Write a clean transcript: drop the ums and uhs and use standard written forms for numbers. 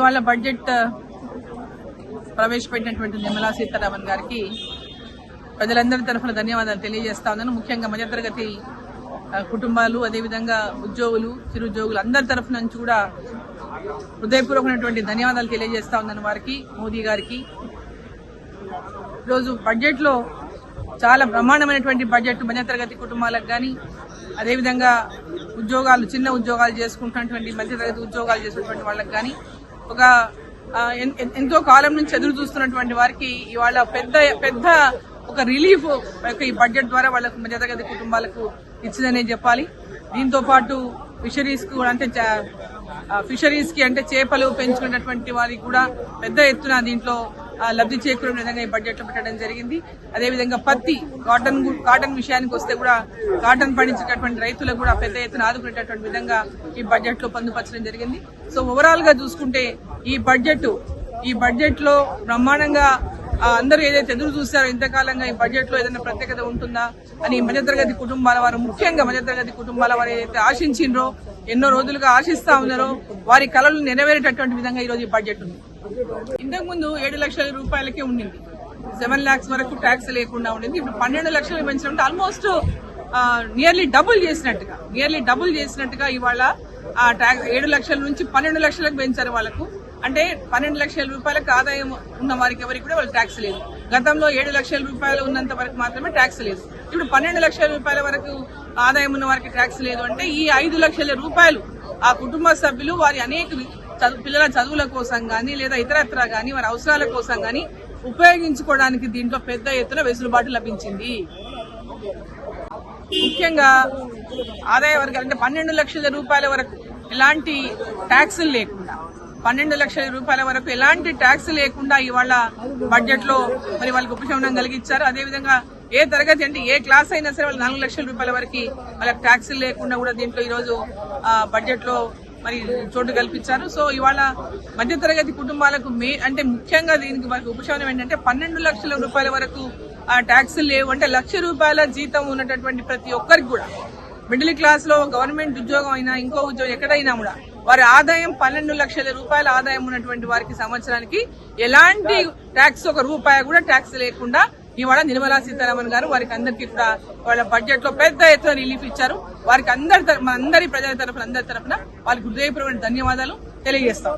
ఇవాళ బడ్జెట్ ప్రవేశపెట్టినటువంటి నిర్మలా సీతారామన్ గారికి ప్రజలందరి తరఫున ధన్యవాదాలు తెలియజేస్తా ఉన్నాను. ముఖ్యంగా మధ్యతరగతి కుటుంబాలు, అదేవిధంగా ఉద్యోగులు, చిరుద్యోగులు అందరి తరఫున నుంచి కూడా హృదయపూర్వకమైనటువంటి ధన్యవాదాలు తెలియజేస్తా ఉన్నాను వారికి, మోదీ గారికి. ఈరోజు బడ్జెట్ లో చాలా బ్రహ్మాండమైనటువంటి బడ్జెట్ మధ్యతరగతి కుటుంబాలకు కానీ, అదేవిధంగా ఉద్యోగాలు, చిన్న ఉద్యోగాలు చేసుకుంటున్నటువంటి మధ్యతరగతి ఉద్యోగాలు చేసినటువంటి వాళ్ళకి కానీ, ఒక ఎంతో కాలం నుంచి ఎదురు చూస్తున్నటువంటి వారికి ఇవాళ పెద్ద ఒక రిలీఫ్ ఈ బడ్జెట్ ద్వారా వాళ్ళకు మధ్యతరగతి కుటుంబాలకు ఇచ్చిందనే చెప్పాలి. దీంతో పాటు ఫిషరీస్ కి అంటే చేపలు పెంచుకున్నటువంటి వారికి కూడా పెద్ద ఎత్తున దీంట్లో లబ్ధి చేకూరే విధంగా ఈ బడ్జెట్ లో పెట్టడం జరిగింది. అదేవిధంగా పత్తి, కాటన్ విషయానికి వస్తే కూడా కాటన్ పండించేటటువంటి రైతులకు కూడా పెద్ద ఎత్తున ఆదుకునేటటువంటి విధంగా ఈ బడ్జెట్ లో పొందుపరచడం జరిగింది. సో ఓవరాల్ గా చూసుకుంటే ఈ బడ్జెట్ లో బ్రహ్మాండంగా అందరూ ఏదైతే ఎదురు చూస్తారో ఇంతకాలంగా ఈ బడ్జెట్ లో ఏదైనా ప్రత్యేకత ఉంటుందా అని మధ్యతరగతి కుటుంబాల వారు, ముఖ్యంగా మధ్యతరగతి కుటుంబాల వారు ఏదైతే ఆశించిండ్రో, ఎన్నో రోజులుగా ఆశిస్తా ఉన్నారో వారి కలలు నెరవేరేటటువంటి విధంగా ఈ రోజు ఈ బడ్జెట్ ఉంది. ఇంతకు ముందు 7 లక్షల రూపాయలకే ఉండింది, 7 lakhs వరకు ట్యాక్స్ లేకుండా ఉండింది. ఇప్పుడు 12 లక్షలు పెంచినట్టు ఆల్మోస్ట్ నియర్లీ డబుల్ చేసినట్టుగా ఇవాళ ఆ ట్యాక్స్ 7 లక్షల నుంచి 12 లక్షలకు పెంచారు వాళ్ళకు. అంటే 12 లక్షల రూపాయలకు ఆదాయం ఉన్న వారికి ఎవరికి కూడా వాళ్ళు ట్యాక్స్ లేదు. గతంలో 7 లక్షల రూపాయలు ఉన్నంత వరకు మాత్రమే ట్యాక్స్ లేదు. ఇప్పుడు 12 లక్షల రూపాయల వరకు ఆదాయం ఉన్న వారికి ట్యాక్స్ లేదు. అంటే ఈ 5 లక్షల రూపాయలు ఆ కుటుంబ సభ్యులు వారి అనేక పిల్లల చదువుల కోసం గానీ, లేదా ఇతరత్రా గానీ, వారి అవసరాల కోసం గానీ ఉపయోగించుకోవడానికి దీంట్లో పెద్ద ఎత్తున వెసులుబాటు లభించింది. ముఖ్యంగా ఆదాయ వర్గాలు అంటే 12 లక్షల రూపాయల వరకు ఎలాంటి ట్యాక్సులు లేకుండా, 12 లక్షల రూపాయల వరకు ఎలాంటి ట్యాక్స్ లేకుండా ఇవాళ బడ్జెట్ లో మరి వాళ్ళకి ఉపశమనం కలిగించారు. అదేవిధంగా ఏ తరగతి అంటే ఏ క్లాస్ అయినా సరే వాళ్ళు 4 లక్షల రూపాయల వరకు వాళ్ళకి ట్యాక్స్ లేకుండా కూడా దీంట్లో ఈ రోజు బడ్జెట్ లో మరి చోటు కల్పించారు. సో ఇవాళ మధ్యతరగతి కుటుంబాలకు అంటే ముఖ్యంగా దీనికి వారికి ఉపశమనం ఏంటంటే 12 లక్షల రూపాయల వరకు ట్యాక్స్ లేవు. అంటే 1 లక్ష రూపాయల జీతం ఉన్నటువంటి ప్రతి ఒక్కరికి కూడా, మిడిల్ క్లాస్ లో గవర్నమెంట్ ఉద్యోగం అయినా ఇంకో ఉద్యోగం ఎక్కడైనా కూడా వారి ఆదాయం 12 లక్షల రూపాయల ఆదాయం ఉన్నటువంటి వారికి సంవత్సరానికి ఎలాంటి ట్యాక్స్, 1 రూపాయి కూడా ట్యాక్స్ లేకుండా ఇవాళ నిర్మలా సీతారామన్ గారు వారికి అందరికీ కూడా వాళ్ళ బడ్జెట్ లో పెద్ద ఎత్తున రిలీఫ్ ఇచ్చారు. వారికి అందరి ప్రజల తరఫున, అందరి తరఫున వారికి హృదయపూర్వక ధన్యవాదాలు తెలియజేస్తాం.